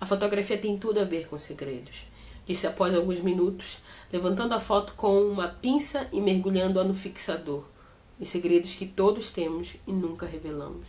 fotografia tem tudo a ver com segredos, disse após alguns minutos, levantando a foto com uma pinça e mergulhando-a no fixador. Os segredos que todos temos e nunca revelamos.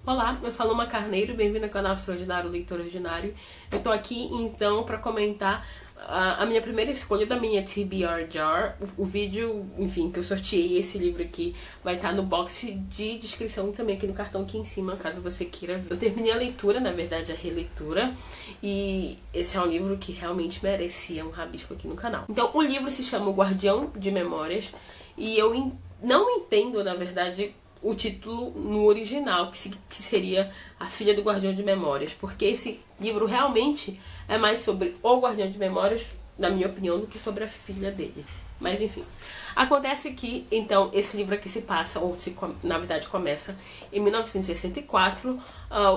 Olá, eu sou a Luma Carneiro, bem-vindo ao canal Extraordinário Leitor Ordinário. Eu tô aqui então para comentar a minha primeira escolha da minha TBR Jar. O vídeo, enfim, que eu sorteei esse livro aqui vai estar no box de descrição e também aqui no cartão aqui em cima, caso você queira ver. Eu terminei a leitura, na verdade a releitura, e esse é um livro que realmente merecia um rabisco aqui no canal. Então o livro se chama O Guardião de Memórias e eu não entendo, na verdade, o título no original, que seria A Filha do Guardião de Memórias, porque esse livro realmente é mais sobre o Guardião de Memórias, na minha opinião, do que sobre a filha dele. Mas enfim, acontece que então esse livro aqui se passa, na verdade começa em 1964.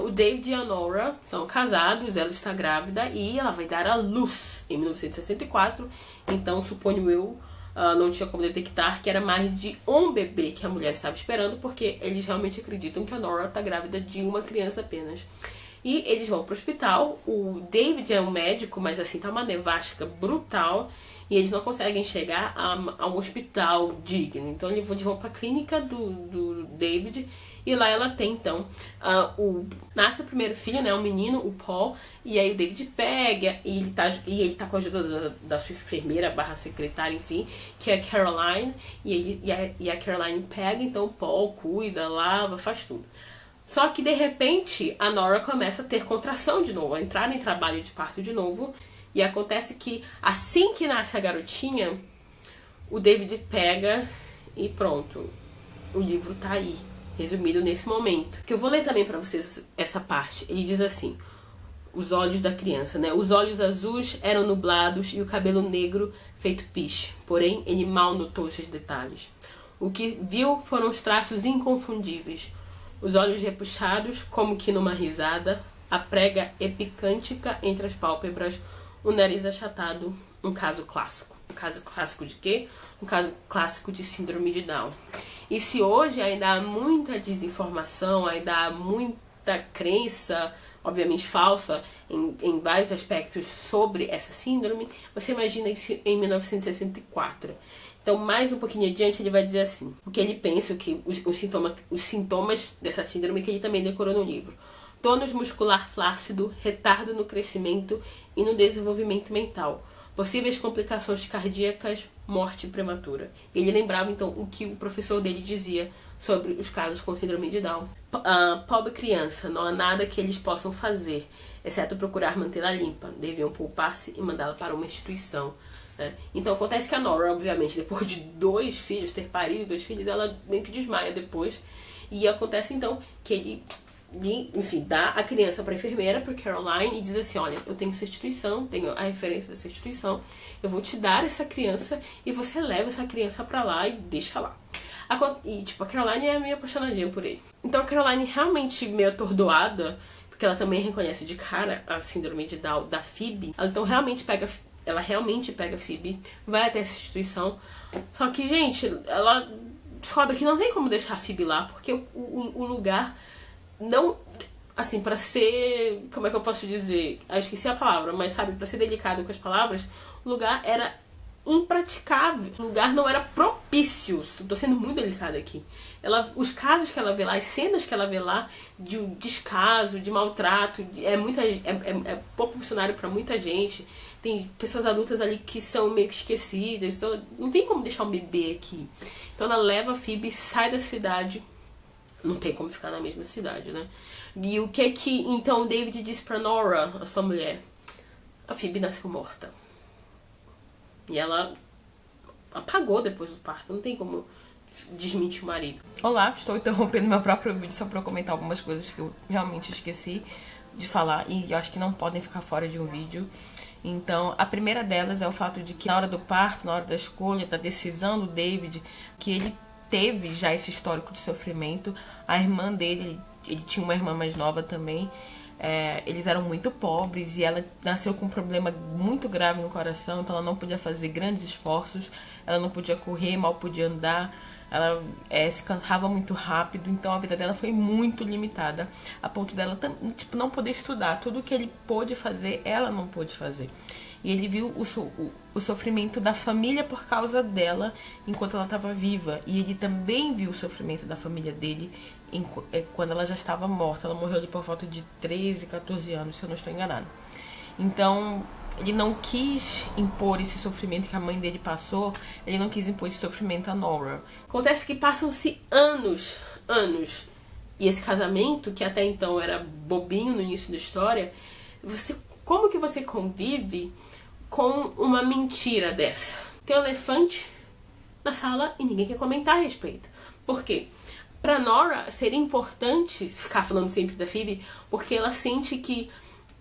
O David e a Nora são casados, ela está grávida e ela vai dar à luz em 1964, então suponho eu, não tinha como detectar que era mais de um bebê que a mulher estava esperando, porque eles realmente acreditam que a Nora está grávida de uma criança apenas. E eles vão para o hospital. O David é um médico, mas assim, tá uma nevasca brutal e eles não conseguem chegar a um hospital digno. Então eles vão para a clínica do David e lá ela tem então nasce o primeiro filho, né, um menino, o Paul, e aí o David pega e ele tá com a ajuda da sua enfermeira barra secretária, enfim, que é a Caroline, e a Caroline pega então o Paul, cuida, lava, faz tudo. Só que de repente a Nora começa a ter contração de novo, a entrar em trabalho de parto de novo, e acontece que assim que nasce a garotinha, o David pega e pronto, o livro tá aí, resumido nesse momento. Que eu vou ler também pra vocês essa parte. Ele diz assim: os olhos da criança, né? Os olhos azuis eram nublados e o cabelo negro feito piche. Porém, ele mal notou esses detalhes. O que viu foram os traços inconfundíveis. Os olhos repuxados, como que numa risada, a prega epicântica entre as pálpebras, o nariz achatado, um caso clássico. Um caso clássico de quê? Um caso clássico de síndrome de Down. E se hoje ainda há muita desinformação, ainda há muita crença, obviamente falsa, em vários aspectos sobre essa síndrome, você imagina isso em 1964. Então, mais um pouquinho adiante, ele vai dizer assim, o que ele pensa, os sintomas dessa síndrome que ele também decorou no livro. Tônus muscular flácido, retardo no crescimento e no desenvolvimento mental. Possíveis complicações cardíacas, morte prematura. Ele lembrava então o que o professor dele dizia sobre os casos com síndrome de Down. Pobre criança, não há nada que eles possam fazer, exceto procurar mantê-la limpa. Deviam poupar-se e mandá-la para uma instituição. Né? Então acontece que a Nora, obviamente, depois de ter parido 2 filhos, ela meio que desmaia depois. E acontece então que ele, enfim, dá a criança para a enfermeira, para Caroline, e diz assim: olha, eu tenho essa instituição, tenho a referência dessa instituição, eu vou te dar essa criança e você leva essa criança para lá e deixa lá. E tipo, a Caroline é meio apaixonadinha por ele. Então a Caroline, realmente meio atordoada, porque ela também reconhece de cara a síndrome de Down da Phoebe, ela realmente pega a Phoebe, vai até essa instituição. Só que, gente, ela descobre que não tem como deixar a Phoebe lá, porque o lugar não, assim, pra ser, como é que eu posso dizer? Eu esqueci a palavra, mas sabe, pra ser delicado com as palavras, o lugar era impraticável. O lugar não era propício. Tô sendo muito delicada aqui. Os casos que ela vê lá, as cenas que ela vê lá de descaso, de maltrato, é pouco funcionário pra muita gente. Tem pessoas adultas ali que são meio que esquecidas, então não tem como deixar um bebê aqui. Então ela leva a Phoebe, sai da cidade. Não tem como ficar na mesma cidade, né? E o que então David diz pra Nora, a sua mulher? A Phoebe nasceu morta. E ela apagou depois do parto, não tem como desmentir o marido. Olá, estou interrompendo meu próprio vídeo só pra eu comentar algumas coisas que eu realmente esqueci de falar e eu acho que não podem ficar fora de um vídeo. Então, a primeira delas é o fato de que na hora do parto, na hora da escolha, da decisão do David, que ele teve já esse histórico de sofrimento. A irmã dele, ele tinha uma irmã mais nova também, eles eram muito pobres e ela nasceu com um problema muito grave no coração, então ela não podia fazer grandes esforços, ela não podia correr, mal podia andar, ela se cansava muito rápido, então a vida dela foi muito limitada, a ponto dela tipo, não poder estudar. Tudo que ele pôde fazer, ela não pôde fazer. E ele viu o sofrimento da família por causa dela enquanto ela estava viva. E ele também viu o sofrimento da família dele quando ela já estava morta. Ela morreu ali por volta de 13, 14 anos, se eu não estou enganada. Então, ele não quis impor esse sofrimento que a mãe dele passou. Ele não quis impor esse sofrimento a Nora. Acontece que passam-se anos. E esse casamento, que até então era bobinho no início da história, como que você convive com uma mentira dessa? Tem um elefante na sala e ninguém quer comentar a respeito. Por quê? Pra Nora seria importante ficar falando sempre da Phoebe, porque ela sente que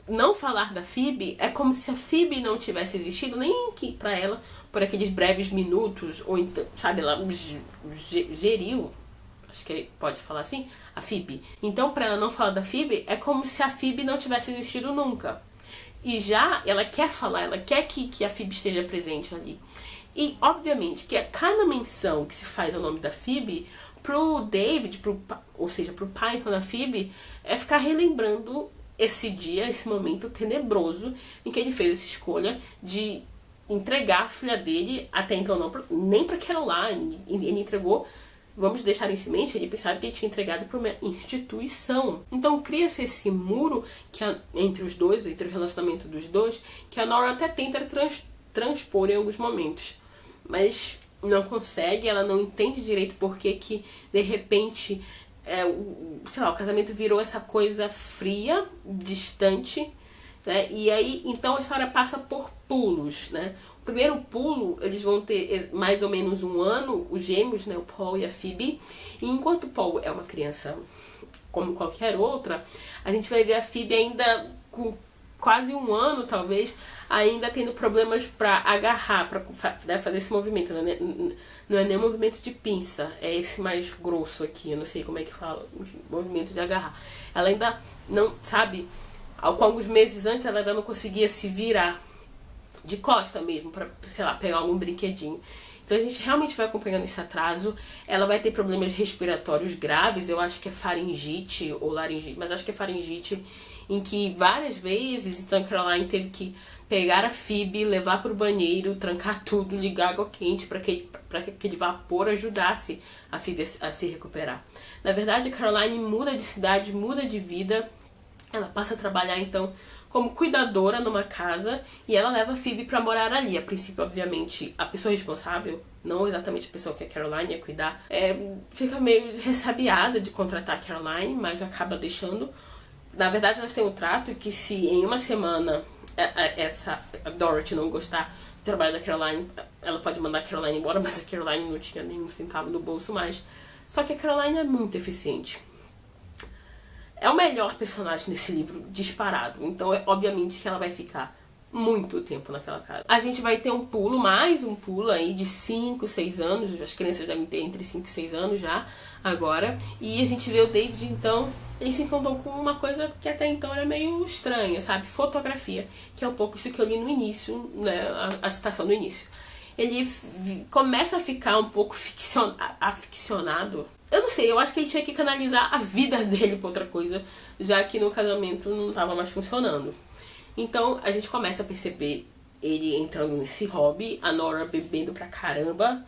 não falar da Phoebe é como se a Phoebe não tivesse existido, nem que pra ela, por aqueles breves minutos, ou então, sabe, ela geriu, acho que pode falar assim, a Phoebe. Então, pra ela não falar da Phoebe, é como se a Phoebe não tivesse existido nunca. E já ela quer falar, ela quer que a Phoebe esteja presente ali. E, obviamente, que a cada menção que se faz ao nome da Phoebe, pro David, ou seja, pro pai da Phoebe, é ficar relembrando esse dia, esse momento tenebroso em que ele fez essa escolha de entregar a filha dele, até então não, nem pra Caroline. Ele entregou, vamos deixar isso em mente, ele pensava que ele tinha entregado para uma instituição. Então cria-se esse muro entre os dois, entre o relacionamento dos dois, que a Nora até tenta transpor em alguns momentos. Mas não consegue, ela não entende direito porque que, de repente, sei lá, o casamento virou essa coisa fria, distante, né? E aí, então a história passa por pulos, né? O primeiro pulo, eles vão ter mais ou menos um ano, os gêmeos, né, o Paul e a Phoebe. E enquanto o Paul é uma criança como qualquer outra, a gente vai ver a Phoebe ainda com quase um ano, talvez, ainda tendo problemas para agarrar, para fazer esse movimento. Né? Não é nem um movimento de pinça, é esse mais grosso aqui, eu não sei como é que fala, enfim, movimento de agarrar. Ela ainda não, sabe, com alguns meses antes ela ainda não conseguia se virar de costa mesmo, pra, sei lá, pegar algum brinquedinho. Então a gente realmente vai acompanhando esse atraso. Ela vai ter problemas respiratórios graves, eu acho que é faringite ou laringite, mas acho que é faringite, em que várias vezes, então a Caroline teve que pegar a Phoebe, levar pro banheiro, trancar tudo, ligar água quente para que aquele vapor ajudasse a Phoebe a se recuperar. Na verdade, a Caroline muda de cidade, muda de vida. Ela passa a trabalhar, então, como cuidadora numa casa, e ela leva a Phoebe pra morar ali. A princípio, obviamente, a pessoa responsável, não exatamente a pessoa que a Caroline ia cuidar, fica meio ressabiada de contratar a Caroline, mas acaba deixando. Na verdade, elas têm um trato que se em uma semana a Dorothy não gostar do trabalho da Caroline, ela pode mandar a Caroline embora, mas a Caroline não tinha nenhum centavo no bolso mais. Só que a Caroline é muito eficiente. É o melhor personagem nesse livro, disparado. Então, obviamente que ela vai ficar muito tempo naquela casa. A gente vai ter mais um pulo aí de 5, 6 anos. As crianças devem ter entre 5 e 6 anos já, agora. E a gente vê o David, então, eles se encontram com uma coisa que até então era meio estranha, sabe? Fotografia, que é um pouco isso que eu li no início, né? A citação do início. Ele começa a ficar um pouco aficionado. Eu não sei, eu acho que ele tinha que canalizar a vida dele pra outra coisa, já que no casamento não tava mais funcionando. Então a gente começa a perceber ele entrando nesse hobby, a Nora bebendo pra caramba,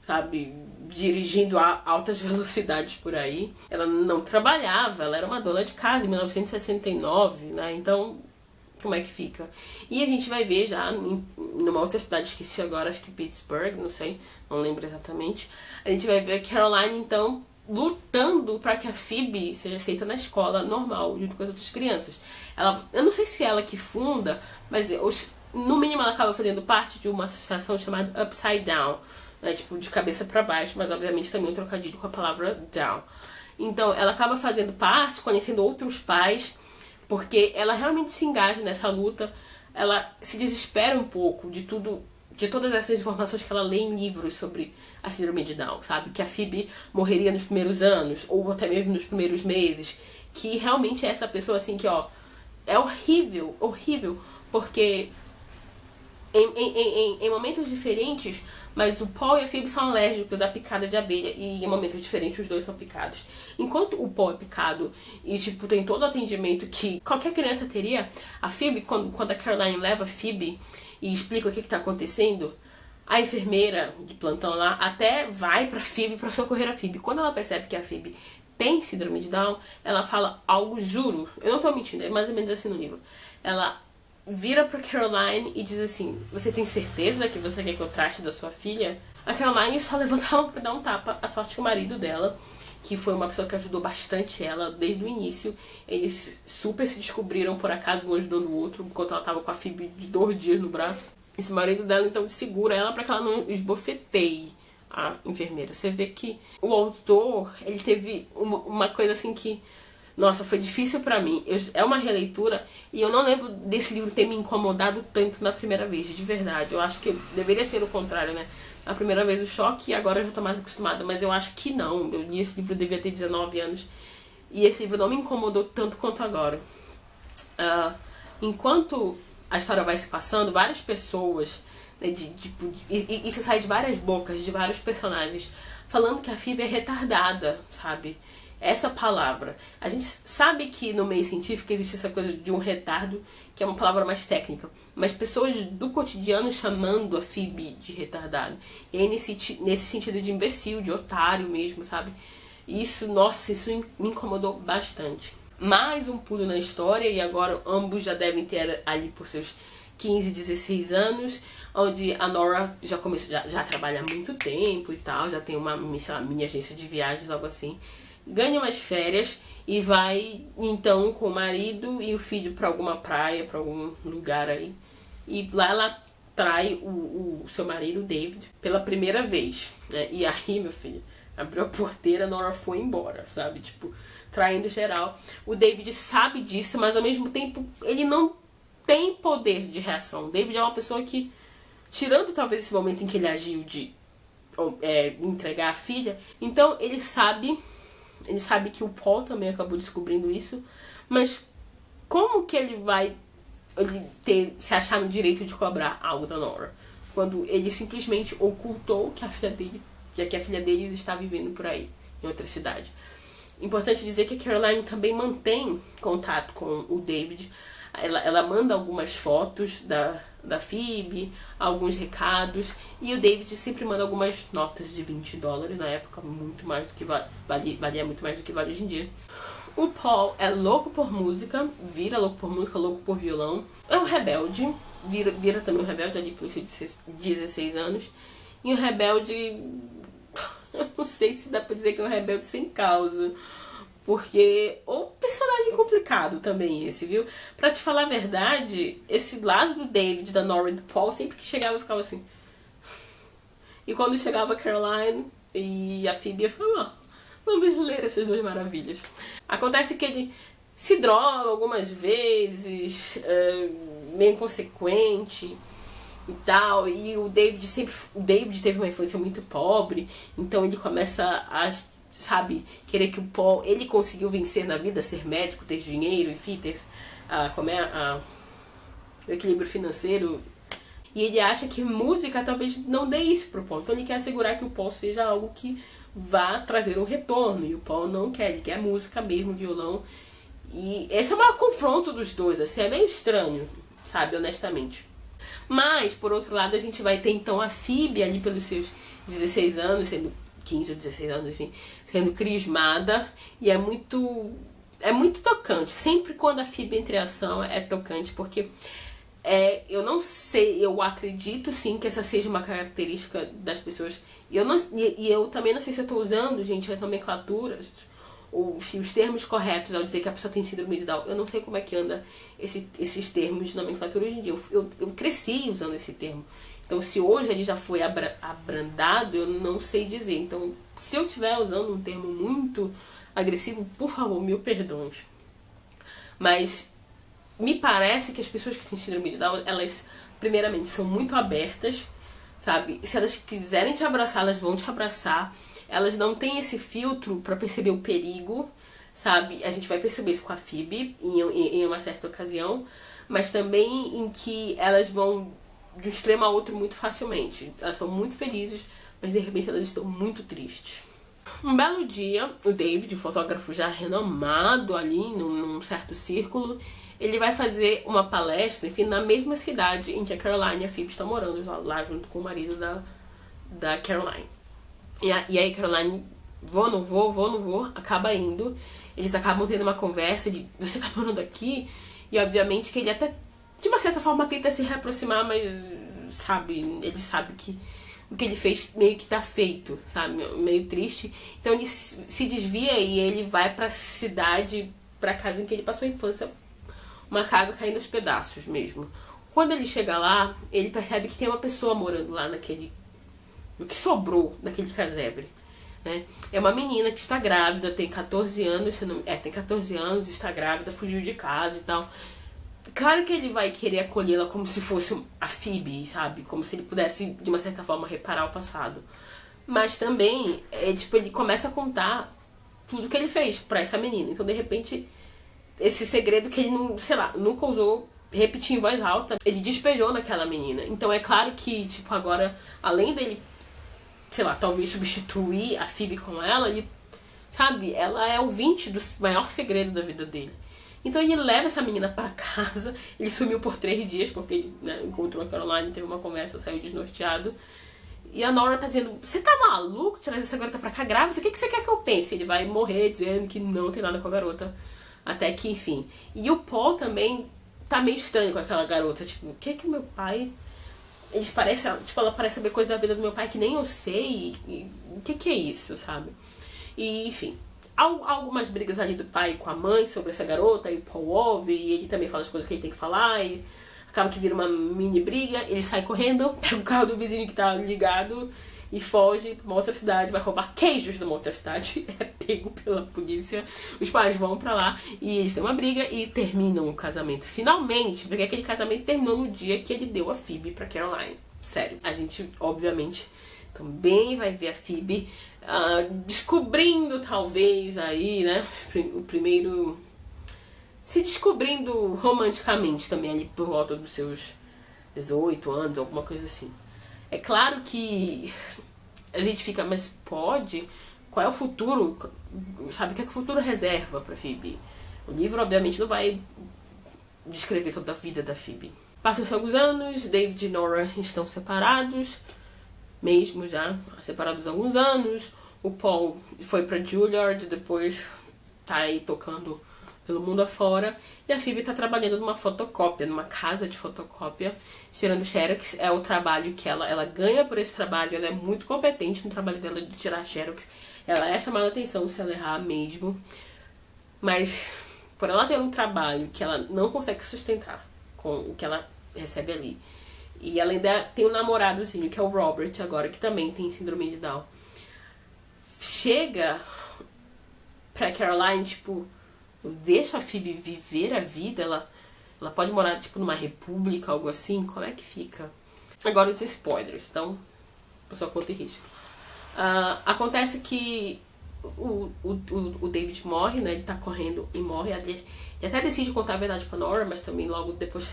sabe, dirigindo a altas velocidades por aí. Ela não trabalhava, ela era uma dona de casa em 1969, né, então como é que fica? E a gente vai ver já numa outra cidade, esqueci agora, acho que Pittsburgh, não sei, não lembro exatamente. A gente vai ver a Caroline, então, lutando para que a Phoebe seja aceita na escola normal, junto com as outras crianças. Eu não sei se é ela que funda, mas no mínimo ela acaba fazendo parte de uma associação chamada Upside Down, né, tipo de cabeça para baixo, mas obviamente também um trocadilho com a palavra down. Então ela acaba fazendo parte, conhecendo outros pais, porque ela realmente se engaja nessa luta. Ela se desespera um pouco de todas essas informações que ela lê em livros sobre a síndrome de Down, sabe? Que a Phoebe morreria nos primeiros anos, ou até mesmo nos primeiros meses. Que realmente é essa pessoa assim que, ó, é horrível, horrível, porque em momentos diferentes, mas o Paul e a Phoebe são alérgicos à picada de abelha e em momentos diferentes os dois são picados. Enquanto o Paul é picado e tipo tem todo o atendimento que qualquer criança teria, a Phoebe, quando a Caroline leva a Phoebe e explica o que tá acontecendo, a enfermeira de plantão lá até vai pra Phoebe pra socorrer a Phoebe. Quando ela percebe que a Phoebe tem síndrome de Down, ela fala algo, juro, eu não tô mentindo, é mais ou menos assim no livro. Ela vira pra Caroline e diz assim: você tem certeza que você quer que eu trate da sua filha? A Caroline só levanta a mão pra dar um tapa. A sorte que o marido dela, que foi uma pessoa que ajudou bastante ela desde o início, eles super se descobriram por acaso um ajudando o outro, enquanto ela tava com a Phoebe de 2 dias no braço. Esse marido dela então segura ela pra que ela não esbofeteie a enfermeira. Você vê que o autor, ele teve uma coisa assim que, nossa, foi difícil pra mim. É uma releitura e eu não lembro desse livro ter me incomodado tanto na primeira vez, de verdade. Eu acho que deveria ser o contrário, né? A primeira vez o choque e agora eu já tô mais acostumada. Mas eu acho que não. Eu li esse livro, eu devia ter 19 anos. E esse livro não me incomodou tanto quanto agora. Enquanto a história vai se passando, várias pessoas, né, isso sai de várias bocas, de vários personagens, falando que a Phoebe é retardada, sabe? Essa palavra. A gente sabe que no meio científico existe essa coisa de um retardo, que é uma palavra mais técnica. Mas pessoas do cotidiano chamando a Phoebe de retardada. E aí nesse sentido de imbecil, de otário mesmo, sabe? Isso, nossa, isso me incomodou bastante. Mais um pulo na história, e agora ambos já devem ter ali por seus 15, 16 anos, onde a Nora já trabalha há muito tempo e tal, já tem uma, sei lá, mini agência de viagens, algo assim. Ganha umas férias e vai então com o marido e o filho para alguma praia, para algum lugar aí. E lá ela trai o seu marido, David, pela primeira vez, né? E aí, meu filho, abriu a porteira, a Nora foi embora, sabe? Tipo, traindo geral. O David sabe disso, mas ao mesmo tempo ele não tem poder de reação. O David é uma pessoa que, tirando talvez esse momento em que ele agiu de entregar a filha, então ele sabe que o Paul também acabou descobrindo isso, mas como que ele vai se achar no direito de cobrar algo da Nora, quando ele simplesmente ocultou que a filha deles está vivendo por aí, em outra cidade. Importante dizer que a Caroline também mantém contato com o David. Ela manda algumas fotos da Phoebe, alguns recados, e o David sempre manda algumas notas de $20 na época, muito mais do que valia muito mais do que vale hoje em dia. O Paul é louco por música, vira louco por música, louco por violão. É um rebelde, vira também um rebelde ali pelos 16 anos. E um rebelde, eu não sei se dá pra dizer que é um rebelde sem causa, porque o personagem complicado também esse, viu? Pra te falar a verdade, esse lado do David, da Nora e do Paul, sempre que chegava eu ficava assim. E quando chegava a Caroline e a Phoebe, eu ficava, vamos ler essas duas maravilhas. Acontece que ele se droga algumas vezes, meio inconsequente e tal, e o David teve uma infância muito pobre, então ele começa a, sabe, querer que o Paul, ele conseguiu vencer na vida, ser médico, ter dinheiro, enfim, ter o equilíbrio financeiro, e ele acha que música talvez não dê isso pro Paul, então ele quer assegurar que o Paul seja algo que vá trazer um retorno, e o Paul não quer, ele quer música mesmo, violão, e esse é o maior confronto dos dois, assim, é meio estranho, sabe, honestamente. Mas, por outro lado, a gente vai ter então a Phoebe ali pelos seus 16 anos, sendo 15 ou 16 anos, enfim, sendo crismada, e é muito tocante. Sempre quando a Phoebe entra em ação é tocante, porque eu não sei, eu acredito sim que essa seja uma característica das pessoas, e eu também não sei se eu estou usando, gente, as nomenclaturas, ou os termos corretos ao dizer que a pessoa tem síndrome de Down. Eu não sei como é que anda esses termos de nomenclatura hoje em dia. Eu cresci usando esse termo. Então, se hoje ele já foi abrandado, eu não sei dizer. Então, se eu estiver usando um termo muito agressivo, por favor, mil perdões. Mas me parece que as pessoas que têm síndrome de Down, elas, primeiramente, são muito abertas, sabe? Se elas quiserem te abraçar, elas vão te abraçar. Elas não têm esse filtro pra perceber o perigo, sabe? A gente vai perceber isso com a Phoebe em uma certa ocasião, mas também em que elas vão de um extremo a outro muito facilmente. Elas estão muito felizes, mas de repente elas estão muito tristes. Um belo dia, o David, um fotógrafo já renomado ali num certo círculo, ele vai fazer uma palestra, enfim, na mesma cidade em que a Caroline e a Phoebe estão morando, lá junto com o marido da Caroline. E aí Caroline, vou, não vou, acaba indo. Eles acabam tendo uma conversa de, você tá morando aqui? E obviamente que ele até, de uma certa forma, tenta se reaproximar, mas ele sabe que o que ele fez meio que tá feito, sabe? Meio triste. Então ele se desvia e ele vai pra cidade, pra casa em que ele passou a infância. Uma casa caindo aos pedaços mesmo. Quando ele chega lá, ele percebe que tem uma pessoa morando lá no que sobrou daquele casebre, né? É uma menina que está grávida, tem 14 anos, tem 14 anos, está grávida, fugiu de casa e tal. Claro que ele vai querer acolhê-la como se fosse a Phoebe, sabe? Como se ele pudesse, de uma certa forma, reparar o passado. Mas também, ele começa a contar tudo que ele fez pra essa menina. Então, de repente, esse segredo que ele não, sei lá, nunca usou repetir em voz alta, ele despejou naquela menina. Então, é claro que, tipo, agora, além dele, sei lá, talvez substituir a Phoebe com ela, ele, sabe? Ela é o 20 do maior segredo da vida dele. Então ele leva essa menina pra casa, ele sumiu por 3 dias, porque né, encontrou a Caroline, teve uma conversa, saiu desnorteado. E a Nora tá dizendo, você tá maluco trazer essa garota pra cá grávida? O que você quer que eu pense? Ele vai morrer dizendo que não tem nada com a garota. Até que, enfim. E o Paul também tá meio estranho com aquela garota. Tipo, o que o meu pai... Eles parecem, tipo, ela parece saber coisa da vida do meu pai que nem eu sei. E o que é isso, sabe? E, enfim... Algumas brigas ali do pai com a mãe sobre essa garota, e o Paul ouve, e ele também fala as coisas que ele tem que falar, e acaba que vira uma mini briga, ele sai correndo, pega o carro do vizinho que tá ligado e foge pra uma outra cidade, vai roubar queijos numa outra cidade, é pego pela polícia, os pais vão pra lá, e eles têm uma briga e terminam o casamento. Finalmente, porque aquele casamento terminou no dia que ele deu a Phoebe pra Caroline. Sério, a gente, obviamente, também vai ver a Phoebe descobrindo, talvez, aí, né, o primeiro... Se descobrindo romanticamente também, ali por volta dos seus 18 anos, alguma coisa assim. É claro que a gente fica, mas pode? Qual é o futuro? Sabe, o que é que o futuro reserva pra Phoebe? O livro, obviamente, não vai descrever toda a vida da Phoebe. Passam-se alguns anos, David e Nora estão separados, mesmo já separados há alguns anos. O Paul foi pra Juilliard, depois tá aí tocando pelo mundo afora. E a Phoebe tá trabalhando numa fotocópia, numa casa de fotocópia, tirando xerox. É o trabalho que ela ganha por esse trabalho. Ela é muito competente no trabalho dela de tirar xerox. Ela é chamada a atenção se ela errar mesmo. Mas por ela ter um trabalho que ela não consegue sustentar com o que ela recebe ali. E ela ainda tem um namoradozinho, que é o Robert agora, que também tem síndrome de Down. Chega pra Caroline, tipo, deixa a Phoebe viver a vida, ela pode morar, tipo, numa república, algo assim, como é que fica? Agora os spoilers, então, por sua conta e risco. Acontece que o David morre, né, ele tá correndo e morre, ele até decide contar a verdade pra Nora, mas também logo depois,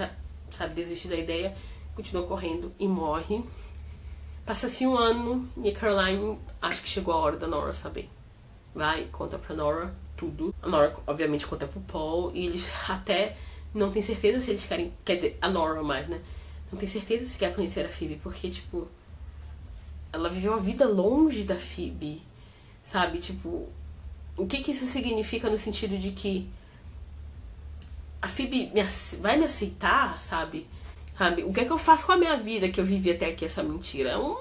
sabe, desiste da ideia, continua correndo e morre. Passa-se um ano e a Caroline acha que chegou a hora da Nora saber. Vai, conta pra Nora tudo. A Nora, obviamente, conta pro Paul e eles até não tem certeza se eles querem... Quer dizer, a Nora mais, né? Não tem certeza se quer conhecer a Phoebe, porque, tipo... Ela viveu a vida longe da Phoebe, sabe? Tipo, o que isso significa no sentido de que a Phoebe vai me aceitar, sabe? O que é que eu faço com a minha vida que eu vivi até aqui essa mentira? É um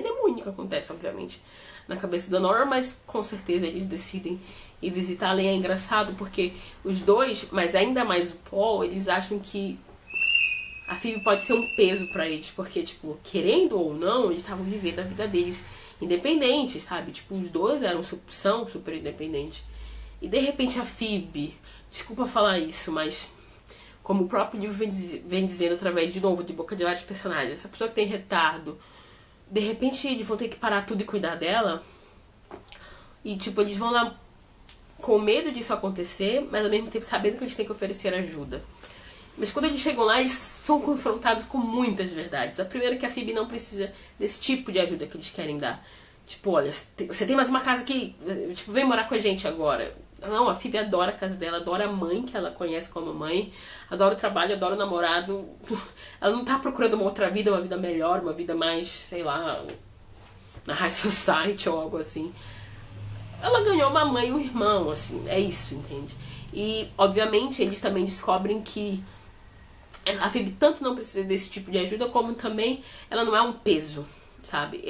demônio que acontece, obviamente, na cabeça da Nora, mas com certeza eles decidem ir visitá-la. E é engraçado porque os dois, mas ainda mais o Paul, eles acham que a Phoebe pode ser um peso pra eles, porque, tipo, querendo ou não, eles estavam vivendo a vida deles independentes, sabe? Tipo, os dois são super independentes. E de repente a Phoebe, desculpa falar isso, mas como o próprio livro vem dizendo através, de novo, de boca de vários personagens, essa pessoa que tem retardo, de repente eles vão ter que parar tudo e cuidar dela. E, tipo, eles vão lá com medo disso acontecer, mas ao mesmo tempo sabendo que eles têm que oferecer ajuda. Mas quando eles chegam lá, eles são confrontados com muitas verdades. A primeira é que a Phoebe não precisa desse tipo de ajuda que eles querem dar. Tipo, olha, você tem mais uma casa aqui, tipo, vem morar com a gente agora. Não, a Phoebe adora a casa dela, adora a mãe que ela conhece como mãe, adora o trabalho, adora o namorado. Ela não tá procurando uma outra vida, uma vida melhor, uma vida mais, sei lá, na high society ou algo assim. Ela ganhou uma mãe e um irmão, assim, é isso, entende? E, obviamente, eles também descobrem que a Phoebe tanto não precisa desse tipo de ajuda, como também ela não é um peso, sabe?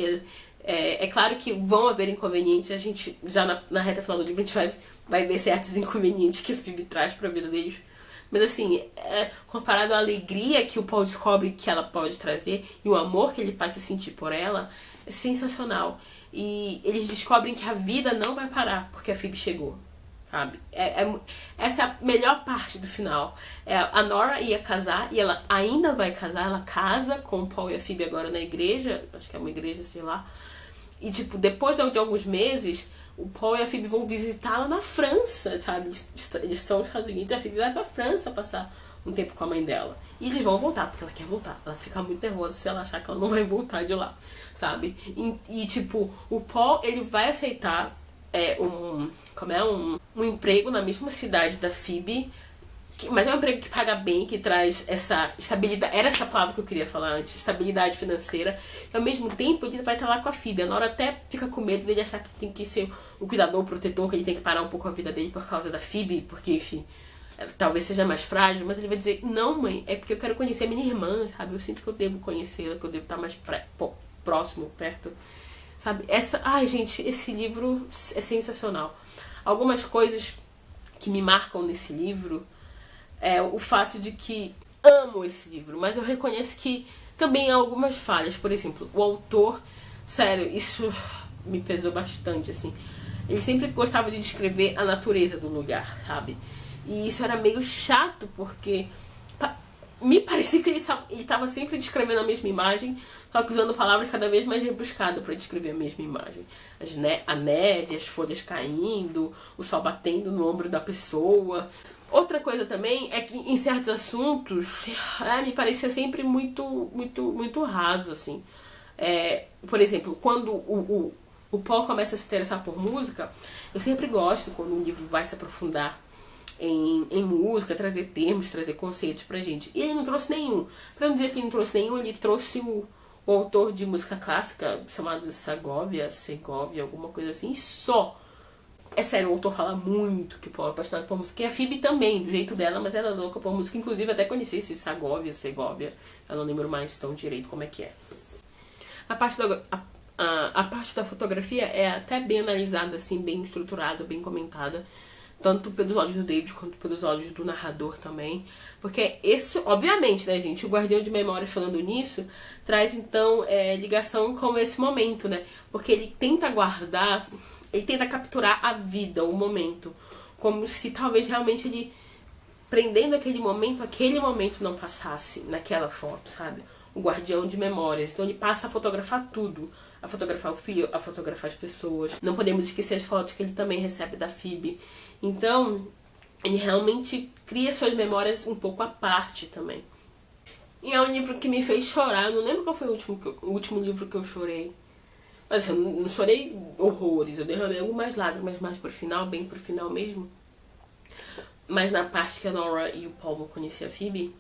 É claro que vão haver inconvenientes, a gente já na reta final do livro a gente vai ver certos inconvenientes que a Phoebe traz pra vida deles. Mas assim, comparado à alegria que o Paul descobre que ela pode trazer e o amor que ele passa a sentir por ela, é sensacional. E eles descobrem que a vida não vai parar porque a Phoebe chegou, sabe? Essa é a melhor parte do final. A Nora ia casar e ela ainda vai casar. Ela casa com o Paul e a Phoebe agora na igreja, acho que é uma igreja, sei lá. E, tipo, depois de alguns meses, o Paul e a Phoebe vão visitá-la na França, sabe? Eles estão nos Estados Unidos e a Phoebe vai pra França passar um tempo com a mãe dela. E eles vão voltar, porque ela quer voltar. Ela fica muito nervosa se ela achar que ela não vai voltar de lá, sabe? E tipo, o Paul, ele vai aceitar um emprego na mesma cidade da Phoebe, mas é um emprego que paga bem, que traz essa estabilidade. Era essa palavra que eu queria falar antes, estabilidade financeira. E ao mesmo tempo ele vai estar lá com a Phoebe. A Nora até fica com medo dele achar que tem que ser o cuidador, o protetor, que ele tem que parar um pouco a vida dele por causa da Phoebe, porque, enfim, talvez seja mais frágil. Mas ele vai dizer, não, mãe, é porque eu quero conhecer a minha irmã, sabe? Eu sinto que eu devo conhecê-la, que eu devo estar mais próximo, perto, sabe? Ai, gente, esse livro é sensacional. Algumas coisas que me marcam nesse livro é o fato de que amo esse livro, mas eu reconheço que também há algumas falhas. Por exemplo, o autor, sério, isso me pesou bastante, assim. Ele sempre gostava de descrever a natureza do lugar, sabe? E isso era meio chato, porque me parecia que ele estava sempre descrevendo a mesma imagem, só que usando palavras cada vez mais rebuscadas para descrever a mesma imagem. A neve, as folhas caindo, o sol batendo no ombro da pessoa. Outra coisa também é que em certos assuntos me parecia sempre muito raso, assim. Por exemplo, quando o Paul começa a se interessar por música, eu sempre gosto quando um livro vai se aprofundar em música, trazer termos, trazer conceitos pra gente. E ele não trouxe nenhum. Pra não dizer que ele não trouxe nenhum, ele trouxe o autor de música clássica chamado Segovia, alguma coisa assim, e só. É sério, o autor fala muito que o Paul é apaixonado por música. E a Phoebe também, do jeito dela, mas ela é louca por música. Inclusive, até conheci esse Segovia. Eu não lembro mais tão direito como é que é. A parte da fotografia é até bem analisada, assim, bem estruturada, bem comentada. Tanto pelos olhos do David quanto pelos olhos do narrador também. Porque isso, obviamente, né, gente? O Guardião de Memória, falando nisso, traz, então, ligação com esse momento, né? Porque ele tenta guardar... Ele tenta capturar a vida, o momento. Como se talvez realmente ele, prendendo aquele momento não passasse naquela foto, sabe? O guardião de memórias. Então ele passa a fotografar tudo. A fotografar o filho, a fotografar as pessoas. Não podemos esquecer as fotos que ele também recebe da Phoebe. Então, ele realmente cria suas memórias um pouco à parte também. E é um livro que me fez chorar. Eu não lembro qual foi o último livro que eu chorei. Mas assim, eu não chorei horrores, eu derramei algumas lágrimas mais pro final, bem pro final mesmo. Mas na parte que a Nora e o Paul vão conhecer a Phoebe.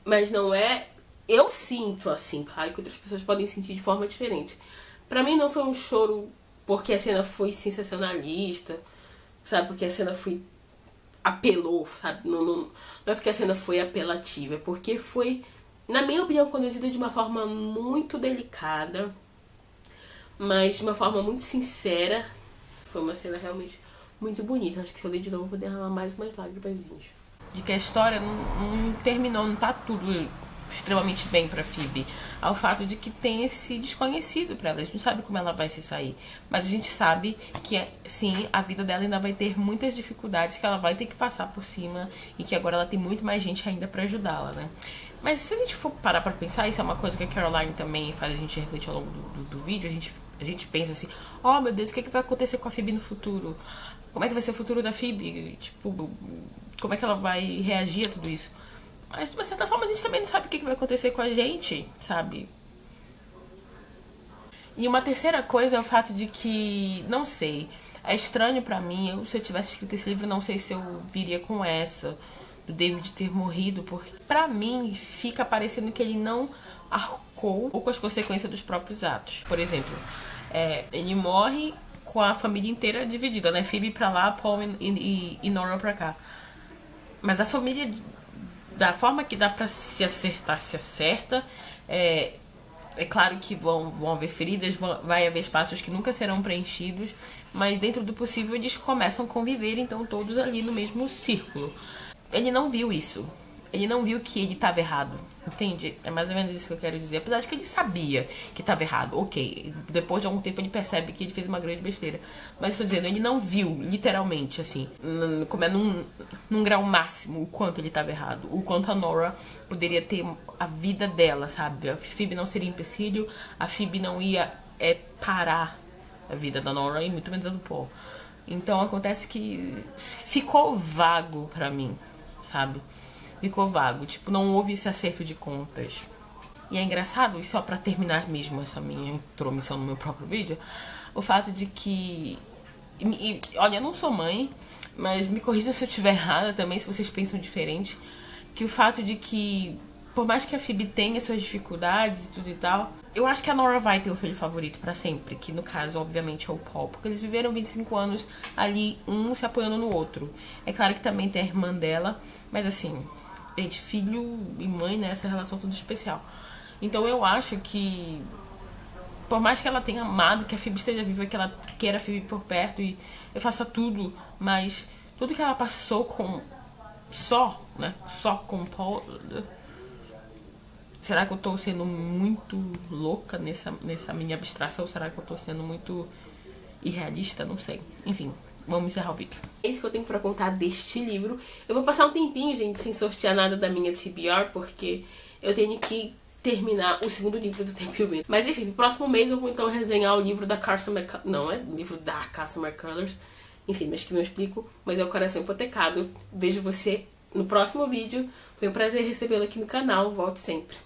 Mas não é... Eu sinto assim, claro que outras pessoas podem sentir de forma diferente. Pra mim não foi um choro porque a cena foi sensacionalista, sabe? Porque a cena apelou, sabe? Não é porque a cena foi apelativa, é porque foi, na minha opinião, conduzida de uma forma muito delicada, mas de uma forma muito sincera. Foi uma cena realmente muito bonita. Acho que se eu ler de novo vou derramar mais umas lágrimas. De que a história não terminou, não tá tudo extremamente bem pra Phoebe. Ao fato de que tem esse desconhecido pra ela. A gente não sabe como ela vai se sair. Mas a gente sabe que, sim, a vida dela ainda vai ter muitas dificuldades, que ela vai ter que passar por cima. E que agora ela tem muito mais gente ainda pra ajudá-la, né? Mas se a gente for parar pra pensar, isso é uma coisa que a Caroline também faz a gente refletir ao longo do vídeo. A gente pensa assim, meu Deus, o que vai acontecer com a Phoebe no futuro? Como é que vai ser o futuro da Phoebe? Tipo, como é que ela vai reagir a tudo isso. Mas de uma certa forma a gente também não sabe o que vai acontecer com a gente, sabe? E uma terceira coisa é o fato de que, não sei, é estranho pra mim, se eu tivesse escrito esse livro, não sei se eu viria com essa, do David ter morrido, porque pra mim fica parecendo que ele não arcou com as consequências dos próprios atos. Por exemplo, ele morre com a família inteira dividida, né? Phoebe pra lá, Paul e Nora pra cá. Mas a família, da forma que dá pra se acertar, se acerta. É claro que vão haver feridas, vai haver espaços que nunca serão preenchidos, mas dentro do possível eles começam a conviver, então todos ali no mesmo círculo. Ele não viu isso. Ele não viu que ele estava errado, entende? É mais ou menos isso que eu quero dizer. Apesar de que ele sabia que estava errado, ok. Depois de algum tempo ele percebe que ele fez uma grande besteira. Mas estou dizendo, ele não viu, literalmente, assim, como é num grau máximo, o quanto ele estava errado. O quanto a Nora poderia ter a vida dela, sabe? A Phoebe não seria empecilho, a Phoebe não ia parar a vida da Nora e muito menos a do Paul. Então acontece que ficou vago pra mim, sabe? Ficou vago, tipo, não houve esse acerto de contas. E é engraçado, e só pra terminar mesmo essa minha intromissão no meu próprio vídeo, o fato de que... olha, eu não sou mãe, mas me corrijam se eu estiver errada também, se vocês pensam diferente, que o fato de que, por mais que a Phoebe tenha suas dificuldades e tudo e tal, eu acho que a Nora vai ter o filho favorito pra sempre, que no caso, obviamente, é o Paul, porque eles viveram 25 anos ali, um se apoiando no outro. É claro que também tem a irmã dela, mas assim... gente, filho e mãe, né? Essa relação tudo especial. Então eu acho que, por mais que ela tenha amado, que a Phoebe esteja viva, que ela queira a Phoebe por perto e eu faça tudo, mas tudo que ela passou com... só com Paul... Será que eu tô sendo muito louca nessa minha abstração? Será que eu tô sendo muito irrealista? Não sei. Enfim, vamos encerrar o vídeo. É isso que eu tenho pra contar deste livro. Eu vou passar um tempinho, gente, sem sortear nada da minha TBR, porque eu tenho que terminar o segundo livro do Tempo e o Vento. Mas enfim, no próximo mês eu vou então resenhar o livro da Carson McCullers. Não, é o livro da Carson McCullers. Enfim, mês que vem eu explico. Mas é o Coração Hipotecado. Vejo você no próximo vídeo. Foi um prazer recebê-lo aqui no canal. Volte sempre.